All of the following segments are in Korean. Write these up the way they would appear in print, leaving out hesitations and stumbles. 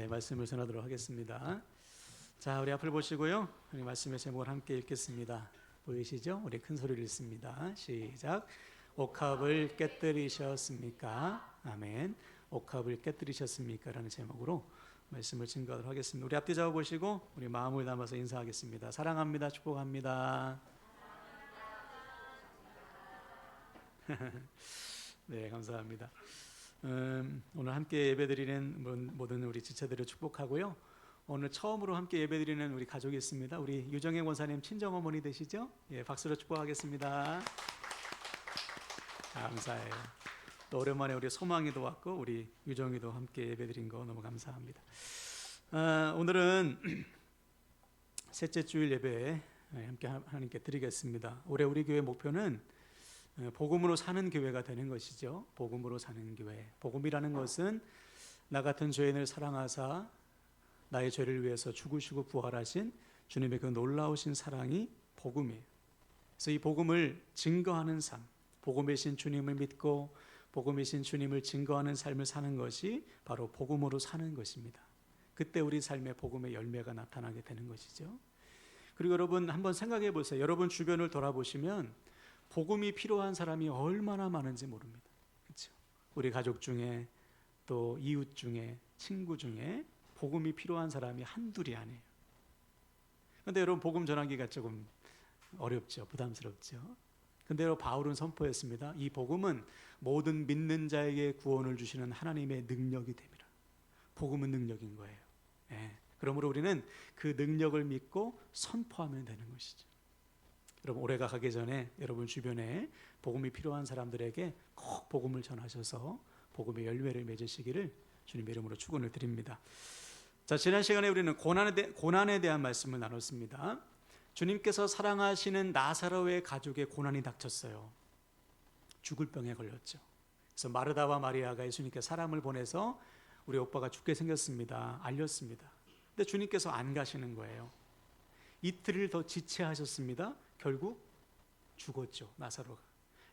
말씀을 전하도록 하겠습니다. 자, 우리 앞을 보시고요. 우리 말씀의 제목을 함께 읽겠습니다. 보이시죠? 우리 큰 소리를 읽습니다. 시작. 옥합을 깨뜨리셨습니까? 아멘. 옥합을 깨뜨리셨습니까? 라는 제목으로 말씀을 증거하도록 하겠습니다. 우리 앞뒤 잡아 보시고 우리 마음을 담아서 인사하겠습니다. 사랑합니다. 축복합니다. 네, 감사합니다. 오늘 함께 예배드리는 모든 우리 지체들을 축복하고요. 오늘 처음으로 함께 예배드리는 우리 가족이 있습니다. 우리 유정혜 권사님 친정어머니 되시죠? 예, 박수로 축복하겠습니다. 감사해요. 또 오랜만에 우리 소망이도 왔고 우리 유정이도 함께 예배드린 거 너무 감사합니다. 오늘은 셋째 주일 예배 함께 하나님께 드리겠습니다. 올해 우리 교회 목표는 복음으로 사는 교회가 되는 것이죠. 복음으로 사는 교회. 복음이라는 것은 나 같은 죄인을 사랑하사 나의 죄를 위해서 죽으시고 부활하신 주님의 그 놀라우신 사랑이 복음이에요. 그래서 이 복음을 증거하는 삶, 복음이신 주님을 믿고 복음이신 주님을 증거하는 삶을 사는 것이 바로 복음으로 사는 것입니다. 그때 우리 삶에 복음의 열매가 나타나게 되는 것이죠. 그리고 여러분 한번 생각해 보세요. 여러분 주변을 돌아보시면 복음이 필요한 사람이 얼마나 많은지 모릅니다. 그렇죠? 우리 가족 중에 또 이웃 중에 친구 중에 복음이 필요한 사람이 한둘이 아니에요. 그런데 여러분 복음 전하기가 조금 어렵죠. 부담스럽죠. 그런데 여러분 바울은 선포했습니다. 이 복음은 모든 믿는 자에게 구원을 주시는 하나님의 능력이 됩니다. 복음은 능력인 거예요. 예. 그러므로 우리는 그 능력을 믿고 선포하면 되는 것이죠. 여러분 올해가 가기 전에 여러분 주변에 복음이 필요한 사람들에게 꼭 복음을 전하셔서 복음의 열매를 맺으시기를 주님의 이름으로 축원을 드립니다. 자, 지난 시간에 우리는 고난에 대한 말씀을 나눴습니다. 주님께서 사랑하시는 나사로의 가족에 고난이 닥쳤어요. 죽을 병에 걸렸죠. 그래서 마르다와 마리아가 예수님께 사람을 보내서 우리 오빠가 죽게 생겼습니다. 알렸습니다. 근데 주님께서 안 가시는 거예요. 이틀을 더 지체하셨습니다. 결국 죽었죠, 나사로가.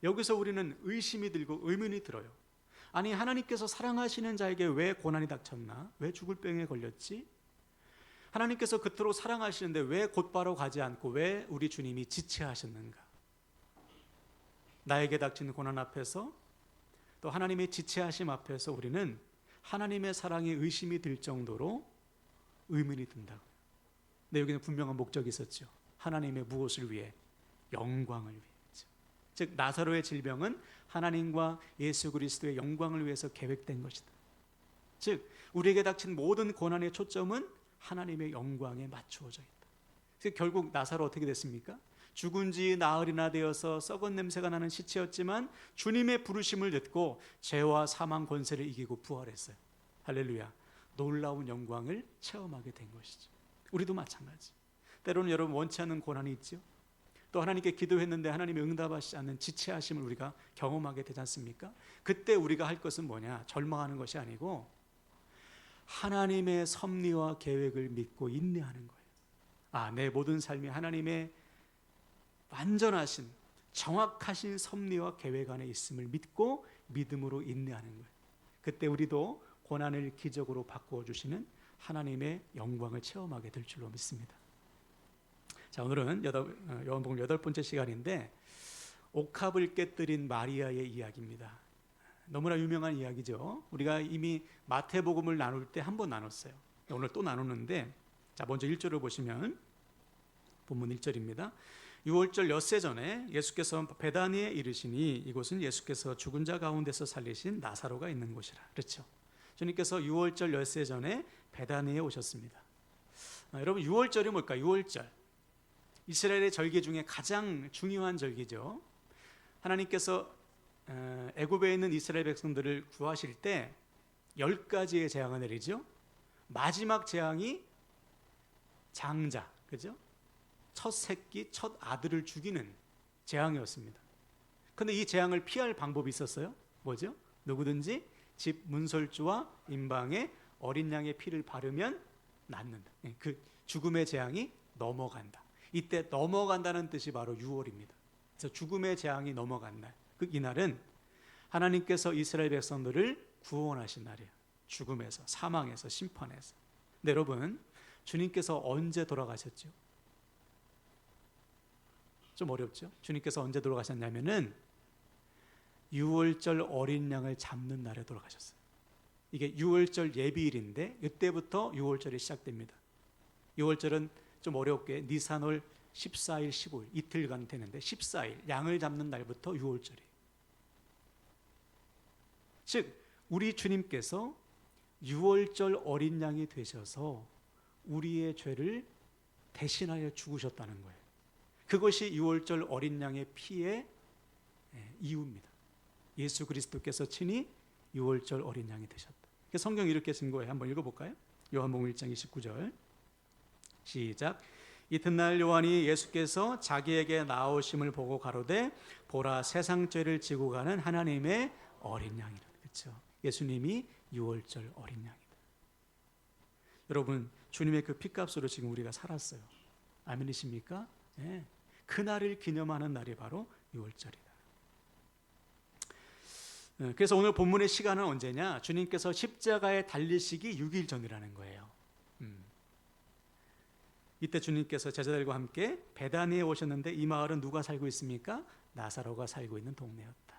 여기서 우리는 의심이 들고 의문이 들어요. 아니, 하나님께서 사랑하시는 자에게 왜 고난이 닥쳤나? 왜 죽을 병에 걸렸지? 하나님께서 그토록 사랑하시는데 왜 곧바로 가지 않고 왜 우리 주님이 지체하셨는가? 나에게 닥친 고난 앞에서 또 하나님의 지체하심 앞에서 우리는 하나님의 사랑에 의심이 들 정도로 의문이 든다고요. 근데 여기는 분명한 목적이 있었죠. 하나님의 무엇을 위해? 영광을 위해서. 즉 나사로의 질병은 하나님과 예수 그리스도의 영광을 위해서 계획된 것이다. 즉 우리에게 닥친 모든 고난의 초점은 하나님의 영광에 맞추어져 있다. 그래서 결국 나사로 어떻게 됐습니까? 죽은 지 나흘이나 되어서 썩은 냄새가 나는 시체였지만 주님의 부르심을 듣고 죄와 사망 권세를 이기고 부활했어요. 할렐루야. 놀라운 영광을 체험하게 된 것이죠. 우리도 마찬가지. 때로는 여러분 원치 않는 고난이 있죠. 또 하나님께 기도했는데 하나님이 응답하시지 않는 지체하심을 우리가 경험하게 되지 않습니까? 그때 우리가 할 것은 뭐냐? 절망하는 것이 아니고 하나님의 섭리와 계획을 믿고 인내하는 거예요. 아, 내 모든 삶이 하나님의 완전하신 정확하신 섭리와 계획 안에 있음을 믿고 믿음으로 인내하는 거예요. 그때 우리도 고난을 기적으로 바꾸어 주시는 하나님의 영광을 체험하게 될 줄로 믿습니다. 자, 오늘은 요한복음 8번째 시간인데 옥합을 깨뜨린 마리아의 이야기입니다. 너무나 유명한 이야기죠. 우리가 이미 마태복음을 나눌 때 한 번 나눴어요. 오늘 또 나누는데 자, 먼저 1절을 보시면 본문 1절입니다. 6월절 엿새 전에 예수께서 베다니에 이르시니 이곳은 예수께서 죽은 자 가운데서 살리신 나사로가 있는 곳이라. 그렇죠. 주님께서 6월절 엿새 전에 베다니에 오셨습니다. 여러분 6월절이 뭘까요? 6월절. 이스라엘의 절기 중에 가장 중요한 절기죠. 하나님께서 애굽에 있는 이스라엘 백성들을 구하실 때 10가지의 재앙을 내리죠. 마지막 재앙이 장자, 그죠? 첫 새끼, 첫 아들을 죽이는 재앙이었습니다. 그런데 이 재앙을 피할 방법이 있었어요. 뭐죠? 누구든지 집 문설주와 임방에 어린 양의 피를 바르면 낫는다. 그 죽음의 재앙이 넘어간다. 이때 넘어간다는 뜻이 바로 6월입니다. 그래서 죽음의 재앙이 넘어간 날, 이날은 하나님께서 이스라엘 백성들을 구원하신 날이에요. 죽음에서, 사망에서, 심판에서. 근데 여러분, 주님께서 언제 돌아가셨죠? 좀 어렵죠? 주님께서 언제 돌아가셨냐면은 유월절 어린 양을 잡는 날에 돌아가셨어요. 이게 유월절 예비일인데 이때부터 유월절이 시작됩니다. 유월절은 좀 어렵게 니산월 14일, 15일 이틀간 되는데 14일 양을 잡는 날부터 유월절이에요. 즉 우리 주님께서 유월절 어린 양이 되셔서 우리의 죄를 대신하여 죽으셨다는 거예요. 그것이 유월절 어린 양의 피의 이유입니다. 예수 그리스도께서 친히 유월절 어린 양이 되셨다. 성경이 이렇게 쓴 거예요. 한번 읽어볼까요? 요한복음 1장 29절 시작. 이튿날 요한이 예수께서 자기에게 나오심을 보고 가로되 보라 세상 죄를 지고 가는 하나님의 어린 양이라. 그렇죠? 예수님이 유월절 어린 양이다. 여러분, 주님의 그 피값으로 지금 우리가 살았어요. 아멘이십니까? 네. 그날을 기념하는 날이 바로 유월절이다. 그래서 오늘 본문의 시간은 언제냐? 주님께서 십자가에 달리시기 6일 전이라는 거예요. 이때 주님께서 제자들과 함께 베다니에 오셨는데 이 마을은 누가 살고 있습니까? 나사로가 살고 있는 동네였다.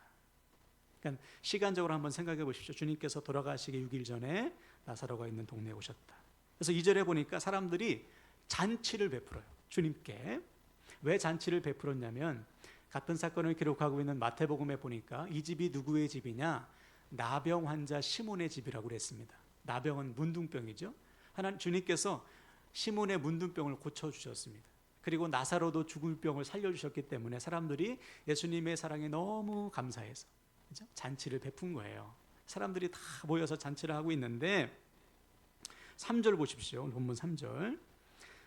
그러니까 시간적으로 한번 생각해 보십시오. 주님께서 돌아가시기 6일 전에 나사로가 있는 동네에 오셨다. 그래서 2절에 보니까 사람들이 잔치를 베풀어요. 주님께. 왜 잔치를 베풀었냐면 같은 사건을 기록하고 있는 마태복음에 보니까 이 집이 누구의 집이냐? 나병 환자 시몬의 집이라고 그랬습니다. 나병은 문둥병이죠. 하나님 주님께서 시몬의 문둥병을 고쳐주셨습니다. 그리고 나사로도 죽을 병을 살려주셨기 때문에 사람들이 예수님의 사랑에 너무 감사해서 그렇죠? 잔치를 베푼 거예요. 사람들이 다 모여서 잔치를 하고 있는데 3절 보십시오. 본문 3절.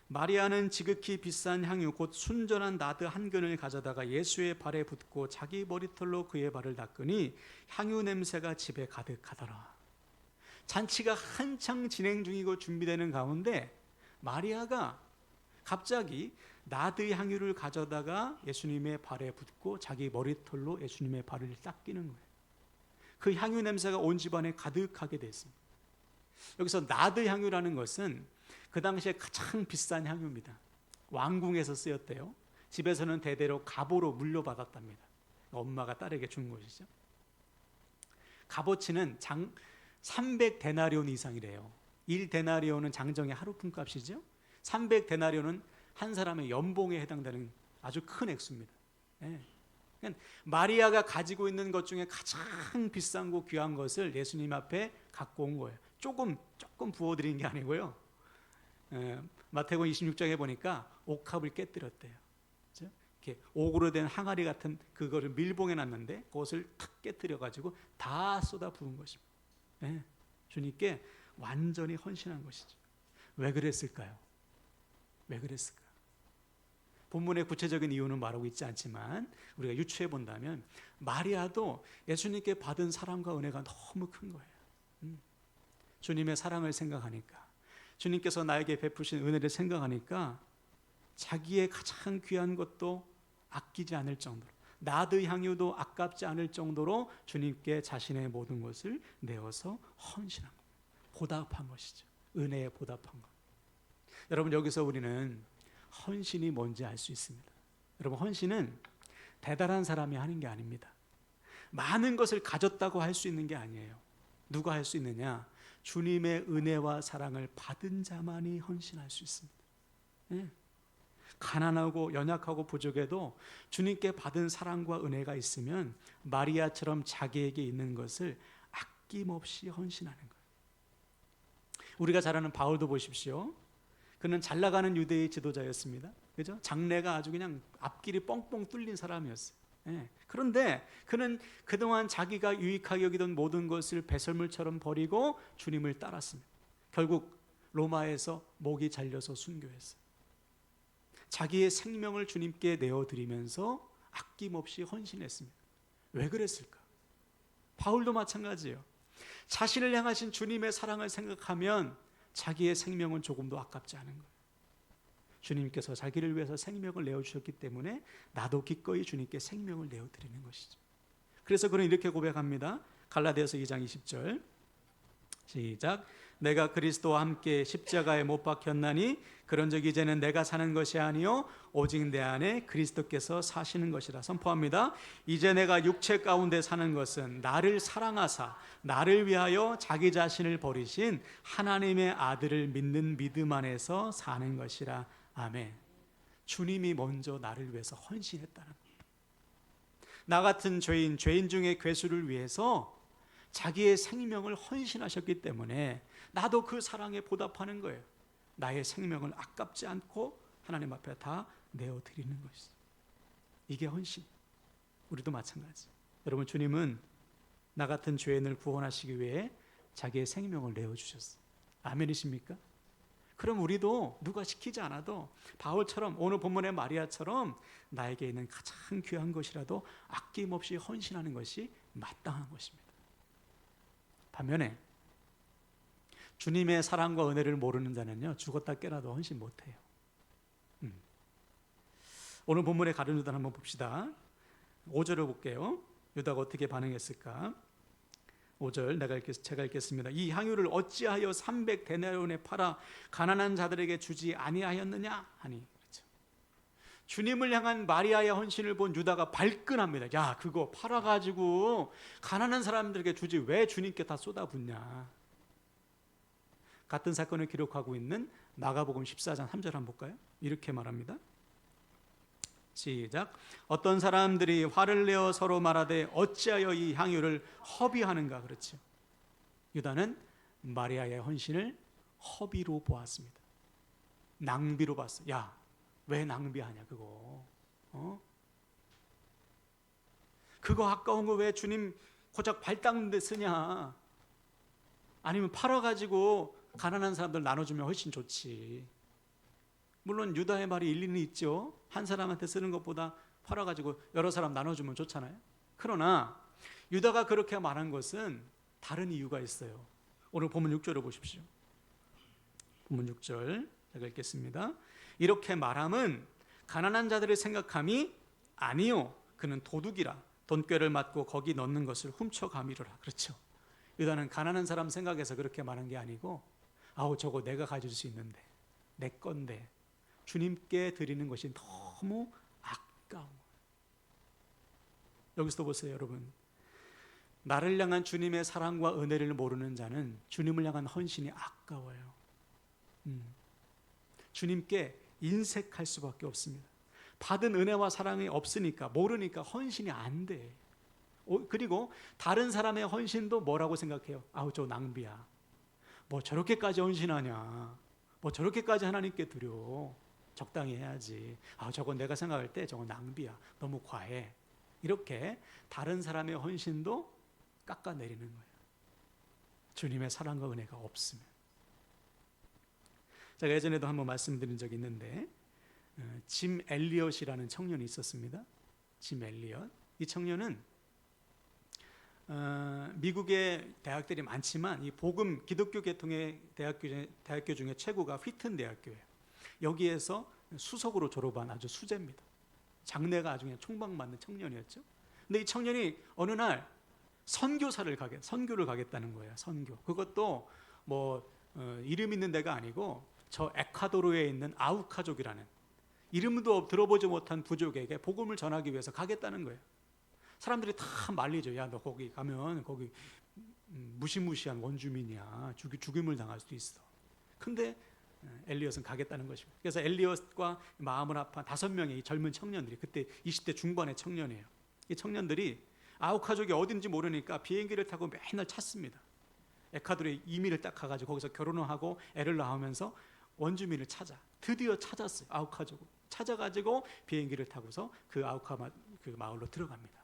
마리아는 지극히 비싼 향유 곧 순전한 나드 한 근을 가져다가 예수의 발에 붓고 자기 머리털로 그의 발을 닦으니 향유 냄새가 집에 가득하더라. 잔치가 한창 진행 중이고 준비되는 가운데 마리아가 갑자기 나드 향유를 가져다가 예수님의 발에 붓고 자기 머리털로 예수님의 발을 닦이는 거예요. 그 향유 냄새가 온 집안에 가득하게 됐습니다. 여기서 나드 향유라는 것은 그 당시에 가장 비싼 향유입니다. 왕궁에서 쓰였대요. 집에서는 대대로 갑오로 물려받았답니다. 엄마가 딸에게 준 것이죠. 값어치는 300데나리온 이상이래요. 1데나리온은 장정의 하루 품값이죠. 300데나리온은 한 사람의 연봉에 해당되는 아주 큰 액수입니다. 네. 그러니까 마리아가 가지고 있는 것 중에 가장 비싼 거 귀한 것을 예수님 앞에 갖고 온 거예요. 조금 부어드린 게 아니고요. 마태복음 26장에 보니까 옥합을 깨뜨렸대요. 그렇죠? 이렇게 옥으로 된 항아리 같은 그거를 밀봉해 놨는데 그것을 탁 깨뜨려 가지고 다 쏟아 부은 것입니다. 네. 주님께 완전히 헌신한 것이죠. 왜 그랬을까요? 왜 그랬을까? 본문의 구체적인 이유는 말하고 있지 않지만 우리가 유추해 본다면 마리아도 예수님께 받은 사랑과 은혜가 너무 큰 거예요. 주님의 사랑을 생각하니까, 주님께서 나에게 베푸신 은혜를 생각하니까 자기의 가장 귀한 것도 아끼지 않을 정도로, 나드 향유도 아깝지 않을 정도로 주님께 자신의 모든 것을 내어서 헌신한 겁니다. 보답한 것이죠. 은혜에 보답한 것. 여러분, 여기서 우리는 헌신이 뭔지 알 수 있습니다. 여러분, 헌신은 대단한 사람이 하는 게 아닙니다. 많은 것을 가졌다고 할 수 있는 게 아니에요. 누가 할 수 있느냐? 주님의 은혜와 사랑을 받은 자만이 헌신할 수 있습니다. 네. 가난하고 연약하고 부족해도 주님께 받은 사랑과 은혜가 있으면 마리아처럼 자기에게 있는 것을 아낌없이 헌신하는 거예요. 우리가 잘 아는 바울도 보십시오. 그는 잘 나가는 유대의 지도자였습니다. 그죠? 장래가 아주 그냥 앞길이 뻥뻥 뚫린 사람이었어요. 네. 그런데 그는 그동안 자기가 유익하게 여기던 모든 것을 배설물처럼 버리고 주님을 따랐습니다. 결국 로마에서 목이 잘려서 순교했어요. 자기의 생명을 주님께 내어드리면서 아낌없이 헌신했습니다. 왜 그랬을까? 바울도 마찬가지예요. 자신을 향하신 주님의 사랑을 생각하면 자기의 생명은 조금도 아깝지 않은 거예요. 주님께서 자기를 위해서 생명을 내어주셨기 때문에 나도 기꺼이 주님께 생명을 내어드리는 것이죠. 그래서 그는 이렇게 고백합니다. 갈라디아서 2장 20절 시작. 내가 그리스도와 함께 십자가에 못 박혔나니 그런즉 이제는 내가 사는 것이 아니요 오직 내 안에 그리스도께서 사시는 것이라 선포합니다. 이제 내가 육체 가운데 사는 것은 나를 사랑하사 나를 위하여 자기 자신을 버리신 하나님의 아들을 믿는 믿음 안에서 사는 것이라. 아멘. 주님이 먼저 나를 위해서 헌신했다는 거예요. 나 같은 죄인 중에 괴수를 위해서 자기의 생명을 헌신하셨기 때문에 나도 그 사랑에 보답하는 거예요. 나의 생명을 아깝지 않고 하나님 앞에 다 내어드리는 것이죠. 이게 헌신. 우리도 마찬가지. 여러분, 주님은 나 같은 죄인을 구원하시기 위해 자기의 생명을 내어주셨어요. 아멘이십니까? 그럼 우리도 누가 시키지 않아도 바울처럼, 오늘 본문의 마리아처럼 나에게 있는 가장 귀한 것이라도 아낌없이 헌신하는 것이 마땅한 것입니다. 반면에 주님의 사랑과 은혜를 모르는 자는요, 죽었다 깨어나도 헌신 못해요. 오늘 본문의 가룟 유다를 한번 봅시다. 5절을 볼게요. 유다가 어떻게 반응했을까? 5절 제가 읽겠습니다. 이 향유를 어찌하여 300데나리온에 팔아 가난한 자들에게 주지 아니하였느냐 하니. 그렇죠. 주님을 향한 마리아의 헌신을 본 유다가 발끈합니다. 야, 그거 팔아가지고 가난한 사람들에게 주지 왜 주님께 다 쏟아붓냐. 같은 사건을 기록하고 있는 마가복음 14장 3절 한번 볼까요? 이렇게 말합니다. 시작. 어떤 사람들이 화를 내어 서로 말하되 어찌하여 이 향유를 허비하는가. 그렇죠. 유다는 마리아의 헌신을 허비로 보았습니다. 낭비로 봤어요. 야, 왜 낭비하냐 그거. 그거 아까운 거 왜 주님 고작 발 닦는 데 쓰냐. 아니면 팔아가지고 가난한 사람들 나눠주면 훨씬 좋지. 물론 유다의 말이 일리는 있죠. 한 사람한테 쓰는 것보다 팔아가지고 여러 사람 나눠주면 좋잖아요. 그러나 유다가 그렇게 말한 것은 다른 이유가 있어요. 오늘 본문 6절을 보십시오. 본문 6절 제가 읽겠습니다. 이렇게 말함은 가난한 자들의 생각함이 아니요 그는 도둑이라 돈꾀를 맞고 거기 넣는 것을 훔쳐가미르라. 그렇죠. 유다는 가난한 사람 생각해서 그렇게 말한 게 아니고, 아우 저거 내가 가질 수 있는데 내 건데 주님께 드리는 것이 너무 아까워. 여기서 보세요, 여러분. 나를 향한 주님의 사랑과 은혜를 모르는 자는 주님을 향한 헌신이 아까워요. 주님께 인색할 수밖에 없습니다. 받은 은혜와 사랑이 없으니까, 모르니까 헌신이 안 돼. 그리고 다른 사람의 헌신도 뭐라고 생각해요? 아우 저 낭비야. 뭐 저렇게까지 헌신하냐. 뭐 저렇게까지 하나님께 드려. 적당히 해야지. 아, 저건 내가 생각할 때 저건 낭비야. 너무 과해. 이렇게 다른 사람의 헌신도 깎아내리는 거예요. 주님의 사랑과 은혜가 없으면. 제가 예전에도 한번 말씀드린 적이 있는데, 짐 엘리엇이라는 청년이 있었습니다. 짐 엘리엇. 이 청년은 미국의 대학들이 많지만 이 복음 기독교 계통의 대학교 중에 최고가 휘튼 대학교예요. 여기에서 수석으로 졸업한 아주 수재입니다. 장래가 아주 그냥 총망맞는 청년이었죠. 근데 이 청년이 어느 날 선교를 가겠다는 거예요. 선교. 그것도 뭐 이름 있는 데가 아니고 저 에콰도르에 있는 아우카족이라는 이름도 들어보지 못한 부족에게 복음을 전하기 위해서 가겠다는 거예요. 사람들이 다 말리죠. 야, 너 거기 가면 거기 무시무시한 원주민이야. 죽임을 당할 수도 있어. 근데 엘리엇은 가겠다는 것입니다. 그래서 엘리엇과 마음을 합한 5명의 젊은 청년들이, 그때 20대 중반의 청년이에요. 이 청년들이 아우카족이 어딘지 모르니까 비행기를 타고 맨날 찾습니다. 에콰도르에 이민을 딱 가가지고 거기서 결혼을 하고 애를 낳으면서 원주민을 찾아. 드디어 찾았어요. 아우카족을 찾아가지고 비행기를 타고서 그 그 마을로 들어갑니다.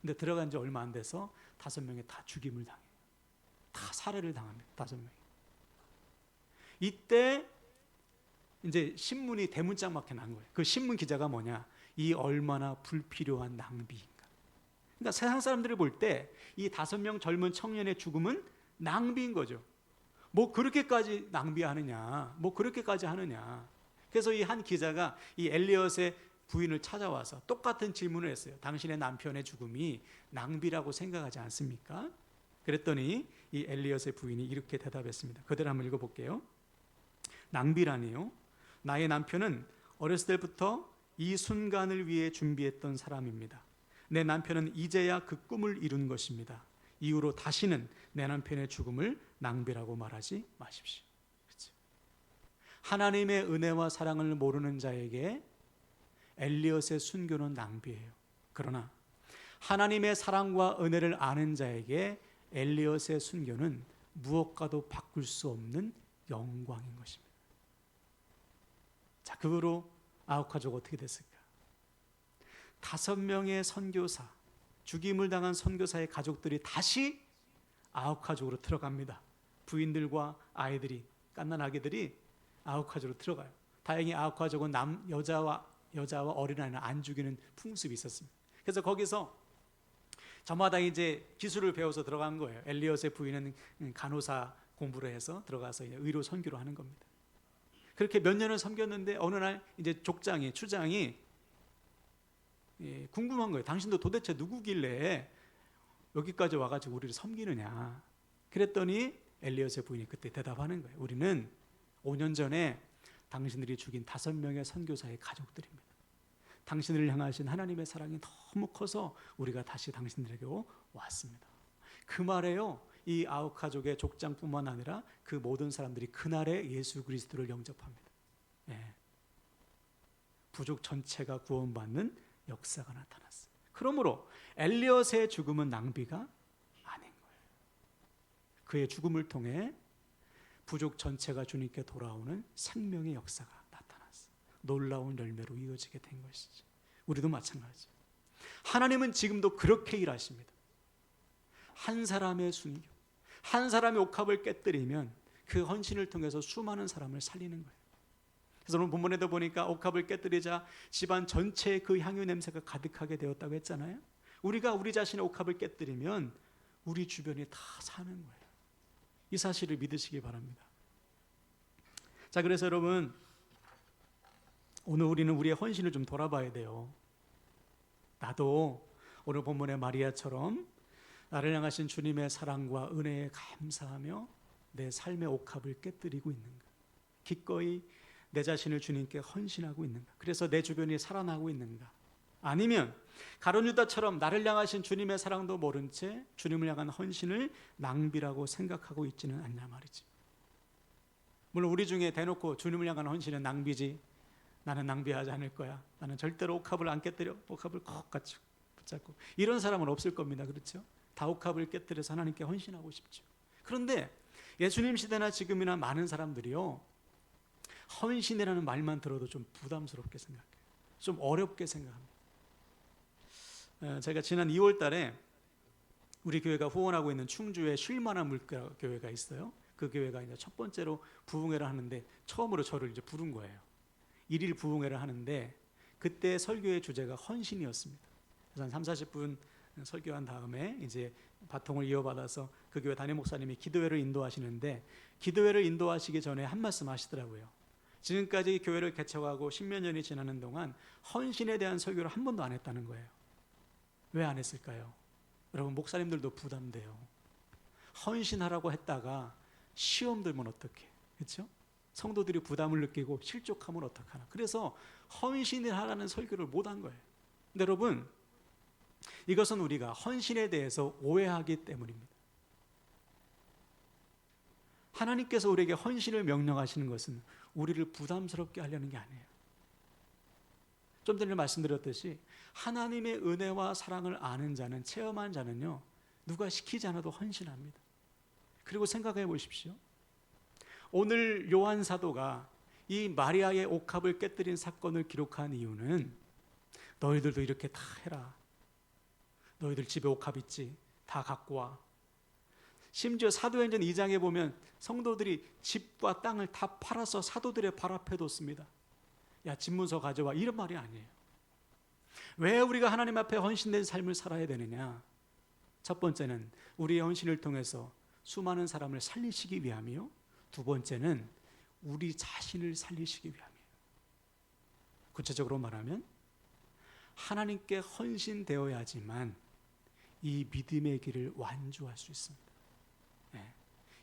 근데 들어간 지 얼마 안 돼서 5명이 다 죽임을 당해요. 다 살해를 당합니다. 5명이. 이때 이제 신문이 대문짝맞게 난 거예요. 그 신문 기자가 뭐냐? 이 얼마나 불필요한 낭비인가. 그러니까 세상 사람들이 볼 때 이 5명 젊은 청년의 죽음은 낭비인 거죠. 뭐 그렇게까지 낭비하느냐? 뭐 그렇게까지 하느냐? 그래서 이 한 기자가 이 엘리엇의 부인을 찾아와서 똑같은 질문을 했어요. 당신의 남편의 죽음이 낭비라고 생각하지 않습니까? 그랬더니 이 엘리엇의 부인이 이렇게 대답했습니다. 그대로 한번 읽어볼게요. 낭비라니요? 나의 남편은 어렸을 때부터 이 순간을 위해 준비했던 사람입니다. 내 남편은 이제야 그 꿈을 이룬 것입니다. 이후로 다시는 내 남편의 죽음을 낭비라고 말하지 마십시오. 그렇죠? 하나님의 은혜와 사랑을 모르는 자에게 엘리엇의 순교는 낭비예요. 그러나 하나님의 사랑과 은혜를 아는 자에게 엘리엇의 순교는 무엇과도 바꿀 수 없는 영광인 것입니다. 자, 그 후로 아우카조가 어떻게 됐을까? 5명의 선교사, 죽임을 당한 선교사의 가족들이 다시 아우카족으로 들어갑니다. 부인들과 아이들이, 갓난 아기들이 아우카족으로 들어가요. 다행히 아우카족은 여자와 어린아이는 안 죽이는 풍습이 있었습니다. 그래서 거기서 저마다 이제 기술을 배워서 들어간 거예요. 엘리엇의 부인은 간호사 공부를 해서 들어가서 이제 의료 선교를 하는 겁니다. 그렇게 몇 년을 섬겼는데 어느 날 이제 추장이 궁금한 거예요. 당신도 도대체 누구길래 여기까지 와가지고 우리를 섬기느냐. 그랬더니 엘리엇의 부인이 그때 대답하는 거예요. 우리는 5년 전에 당신들이 죽인 5명의 선교사의 가족들입니다. 당신을 향하신 하나님의 사랑이 너무 커서 우리가 다시 당신들에게 왔습니다. 그 말에요, 이 아우카족의 족장뿐만 아니라 그 모든 사람들이 그날에 예수 그리스도를 영접합니다. 부족 전체가 구원받는 역사가 나타났어요. 그러므로 엘리엇의 죽음은 낭비가 아닌 거예요. 그의 죽음을 통해 부족 전체가 주님께 돌아오는 생명의 역사가 나타났어요. 놀라운 열매로 이어지게 된 것이죠. 우리도 마찬가지죠. 하나님은 지금도 그렇게 일하십니다. 한 사람의 순교, 한 사람의 옥합을 깨뜨리면 그 헌신을 통해서 수많은 사람을 살리는 거예요. 그래서 오늘 본문에도 보니까 옥합을 깨뜨리자 집안 전체에 그 향유 냄새가 가득하게 되었다고 했잖아요. 우리가 우리 자신의 옥합을 깨뜨리면 우리 주변이 다 사는 거예요. 이 사실을 믿으시기 바랍니다. 자, 그래서 여러분, 오늘 우리는 우리의 헌신을 좀 돌아봐야 돼요. 나도 오늘 본문의 마리아처럼 나를 향하신 주님의 사랑과 은혜에 감사하며 내 삶의 옥합을 깨뜨리고 있는가? 기꺼이 내 자신을 주님께 헌신하고 있는가? 그래서 내 주변이 살아나고 있는가? 아니면 가룟 유다처럼 나를 향하신 주님의 사랑도 모른 채 주님을 향한 헌신을 낭비라고 생각하고 있지는 않냐 말이지. 물론 우리 중에 대놓고 주님을 향한 헌신은 낭비지, 나는 낭비하지 않을 거야, 나는 절대로 옥합을 안 깨뜨려, 옥합을 꼭 붙잡고, 이런 사람은 없을 겁니다. 그렇죠? 다 옥합을 깨뜨려서 하나님께 헌신하고 싶죠. 그런데 예수님 시대나 지금이나 많은 사람들이요, 헌신이라는 말만 들어도 좀 부담스럽게 생각해요. 좀 어렵게 생각합니다. 제가 지난 2월 달에 우리 교회가 후원하고 있는 충주에 쉴만한 물가 교회가 있어요. 그 교회가 이제 첫 번째로 부흥회를 하는데 처음으로 저를 이제 부른 거예요. 1일 부흥회를 하는데 그때 설교의 주제가 헌신이었습니다. 그래서 한 30분 설교한 다음에 이제 바통을 이어받아서 그 교회 담임 목사님이 기도회를 인도하시는데, 기도회를 인도하시기 전에 한 말씀 하시더라고요. 지금까지 교회를 개척하고 10몇 년이 지나는 동안 헌신에 대한 설교를 한 번도 안 했다는 거예요. 왜 안 했을까요? 여러분, 목사님들도 부담돼요. 헌신하라고 했다가 시험 들면 어떡해, 그렇죠? 성도들이 부담을 느끼고 실족하면 어떡하나. 그래서 헌신을 하라는 설교를 못 한 거예요. 근데 여러분, 이것은 우리가 헌신에 대해서 오해하기 때문입니다. 하나님께서 우리에게 헌신을 명령하시는 것은 우리를 부담스럽게 하려는 게 아니에요. 좀 전에 말씀드렸듯이 하나님의 은혜와 사랑을 아는 자는, 체험한 자는요, 누가 시키지 않아도 헌신합니다. 그리고 생각해 보십시오. 오늘 요한 사도가 이 마리아의 옥합을 깨뜨린 사건을 기록한 이유는 너희들도 이렇게 다 해라. 너희들 집에 옥합 있지? 다 갖고 와. 심지어 사도행전 2장에 보면 성도들이 집과 땅을 다 팔아서 사도들의 발 앞에 뒀습니다. 야, 집문서 가져와, 이런 말이 아니에요. 왜 우리가 하나님 앞에 헌신된 삶을 살아야 되느냐? 첫 번째는 우리의 헌신을 통해서 수많은 사람을 살리시기 위함이요, 두 번째는 우리 자신을 살리시기 위함이에요. 구체적으로 말하면 하나님께 헌신되어야지만 이 믿음의 길을 완주할 수 있습니다. 네.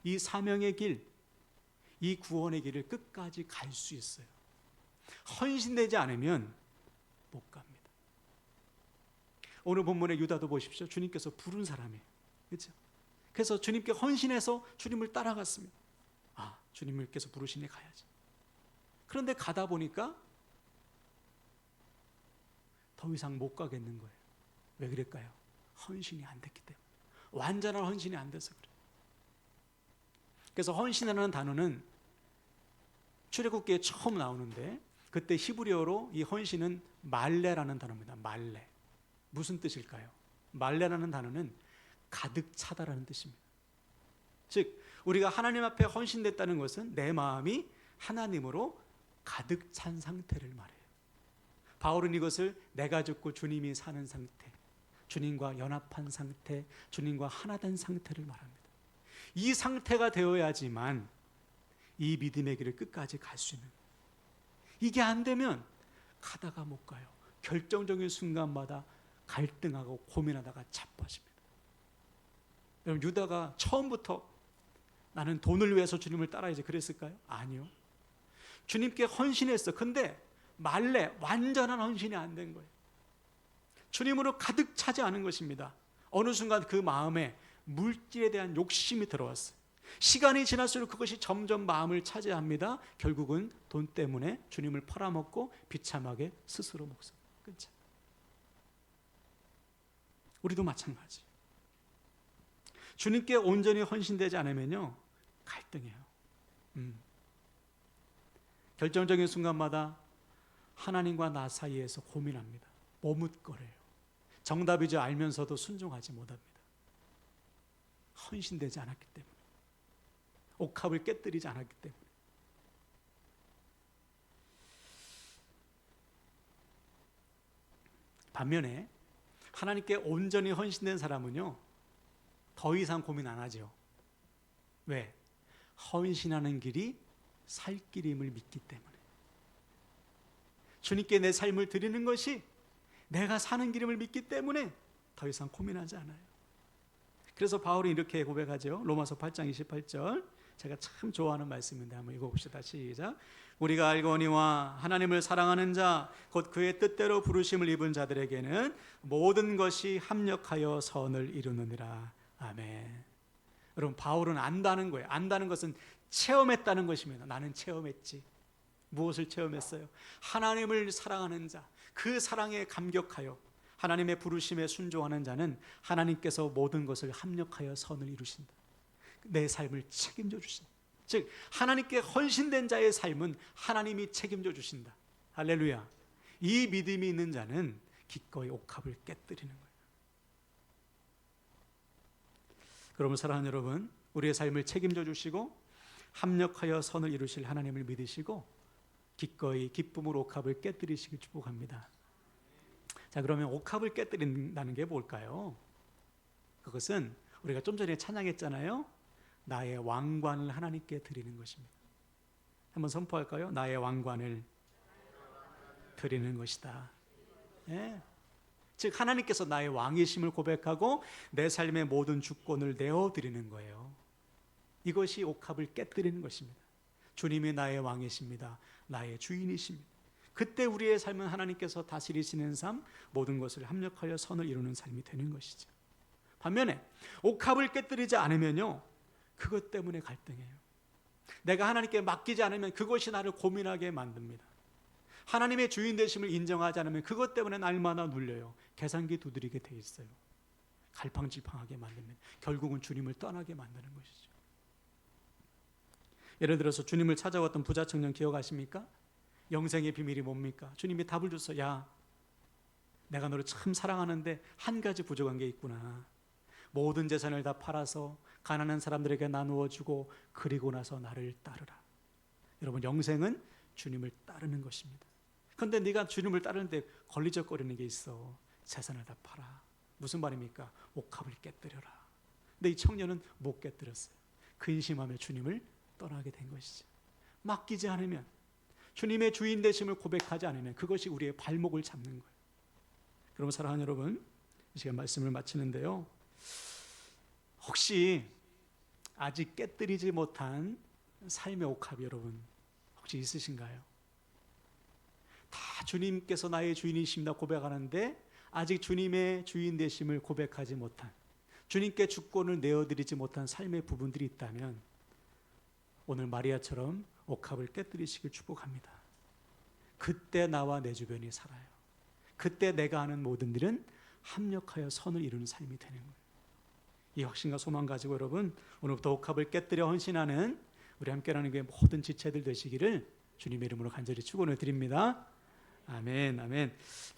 이 사명의 길, 이 구원의 길을 끝까지 갈 수 있어요. 헌신되지 않으면 못 갑니다. 오늘 본문의 유다도 보십시오. 주님께서 부른 사람이에요. 그렇죠? 그래서 주님께 헌신해서 주님을 따라갔습니다. 아, 주님께서 부르시니 가야지. 그런데 가다 보니까 더 이상 못 가겠는 거예요. 왜 그럴까요? 헌신이 안 됐기 때문에. 완전한 헌신이 안 돼서 그래요. 그래서 헌신이라는 단어는 출애굽기에 처음 나오는데 그때 히브리어로 이 헌신은 말레라는 단어입니다. 말레. 무슨 뜻일까요? 말레라는 단어는 가득 차다라는 뜻입니다. 즉 우리가 하나님 앞에 헌신됐다는 것은 내 마음이 하나님으로 가득 찬 상태를 말해요. 바울은 이것을 내가 죽고 주님이 사는 상태, 주님과 연합한 상태, 주님과 하나된 상태를 말합니다. 이 상태가 되어야지만 이 믿음의 길을 끝까지 갈 수 있는, 이게 안 되면 가다가 못 가요. 결정적인 순간마다 갈등하고 고민하다가 자빠집니다. 여러분, 유다가 처음부터 나는 돈을 위해서 주님을 따라야지 그랬을까요? 아니요. 주님께 헌신했어. 근데 말레, 완전한 헌신이 안 된 거예요. 주님으로 가득 차지 않은 것입니다. 어느 순간 그 마음에 물질에 대한 욕심이 들어왔어요. 시간이 지날수록 그것이 점점 마음을 차지합니다. 결국은 돈 때문에 주님을 팔아먹고 비참하게 스스로 목숨 끊자. 우리도 마찬가지. 주님께 온전히 헌신되지 않으면요, 갈등해요. 결정적인 순간마다 하나님과 나 사이에서 고민합니다. 머뭇거려요. 정답이지 알면서도 순종하지 못합니다. 헌신되지 않았기 때문에, 옥합을 깨뜨리지 않았기 때문에. 반면에 하나님께 온전히 헌신된 사람은요, 더 이상 고민 안 하죠. 왜? 헌신하는 길이 살 길임을 믿기 때문에. 주님께 내 삶을 드리는 것이 내가 사는 길임을 믿기 때문에 더 이상 고민하지 않아요. 그래서 바울이 이렇게 고백하죠. 로마서 8장 28절. 제가 참 좋아하는 말씀인데 한번 읽어봅시다. 시작. 우리가 알거니와 하나님을 사랑하는 자 곧 그의 뜻대로 부르심을 입은 자들에게는 모든 것이 합력하여 선을 이루느니라. 아멘. 여러분, 바울은 안다는 거예요. 안다는 것은 체험했다는 것입니다. 나는 체험했지. 무엇을 체험했어요? 하나님을 사랑하는 자, 그 사랑에 감격하여 하나님의 부르심에 순종하는 자는 하나님께서 모든 것을 합력하여 선을 이루신다. 내 삶을 책임져 주신다. 즉 하나님께 헌신된 자의 삶은 하나님이 책임져 주신다. 할렐루야. 이 믿음이 있는 자는 기꺼이 옥합을 깨뜨리는 거예요. 그러면 사랑하는 여러분, 우리의 삶을 책임져 주시고 합력하여 선을 이루실 하나님을 믿으시고 기꺼이 기쁨으로 옥합을 깨뜨리시길 축복합니다. 자, 그러면 옥합을 깨뜨린다는 게 뭘까요? 그것은 우리가 좀 전에 찬양했잖아요. 나의 왕관을 하나님께 드리는 것입니다. 한번 선포할까요? 나의 왕관을 드리는 것이다. 예. 즉 하나님께서 나의 왕이심을 고백하고 내 삶의 모든 주권을 내어드리는 거예요. 이것이 옥합을 깨뜨리는 것입니다. 주님이 나의 왕이십니다. 나의 주인이십니다. 그때 우리의 삶은 하나님께서 다스리시는 삶, 모든 것을 합력하여 선을 이루는 삶이 되는 것이죠. 반면에 옥합을 깨뜨리지 않으면요, 그것 때문에 갈등해요. 내가 하나님께 맡기지 않으면 그것이 나를 고민하게 만듭니다. 하나님의 주인 되심을 인정하지 않으면 그것 때문에 날마다 눌려요. 계산기 두드리게 돼 있어요. 갈팡질팡하게 만듭니다. 결국은 주님을 떠나게 만드는 것이죠. 예를 들어서 주님을 찾아왔던 부자 청년 기억하십니까? 영생의 비밀이 뭡니까? 주님이 답을 줬어. 야, 내가 너를 참 사랑하는데 한 가지 부족한 게 있구나. 모든 재산을 다 팔아서 가난한 사람들에게 나누어 주고 그리고 나서 나를 따르라. 여러분, 영생은 주님을 따르는 것입니다. 그런데 네가 주님을 따르는데 걸리적거리는 게 있어. 재산을 다 팔아. 무슨 말입니까? 옥합을 깨뜨려라. 근데 이 청년은 못 깨뜨렸어요. 근심하며 주님을 떠나게 된 것이죠. 맡기지 않으면, 주님의 주인 되심을 고백하지 않으면 그것이 우리의 발목을 잡는 거예요. 그럼 사랑하는 여러분, 이 시간 말씀을 마치는데요, 혹시 아직 깨뜨리지 못한 삶의 옥합이 여러분 혹시 있으신가요? 다 주님께서 나의 주인이십니다 고백하는데 아직 주님의 주인 되심을 고백하지 못한, 주님께 주권을 내어드리지 못한 삶의 부분들이 있다면 오늘 마리아처럼 옥합을 깨뜨리시길 축복합니다. 그때 나와 내 주변이 살아요. 그때 내가 하는 모든 일은 합력하여 선을 이루는 삶이 되는 거예요. 이 확신과 소망 가지고 여러분 오늘부터 옥합을 깨뜨려 헌신하는 우리 함께라는 게 모든 지체들 되시기를 주님의 이름으로 간절히 축원을 드립니다. 아멘, 아멘.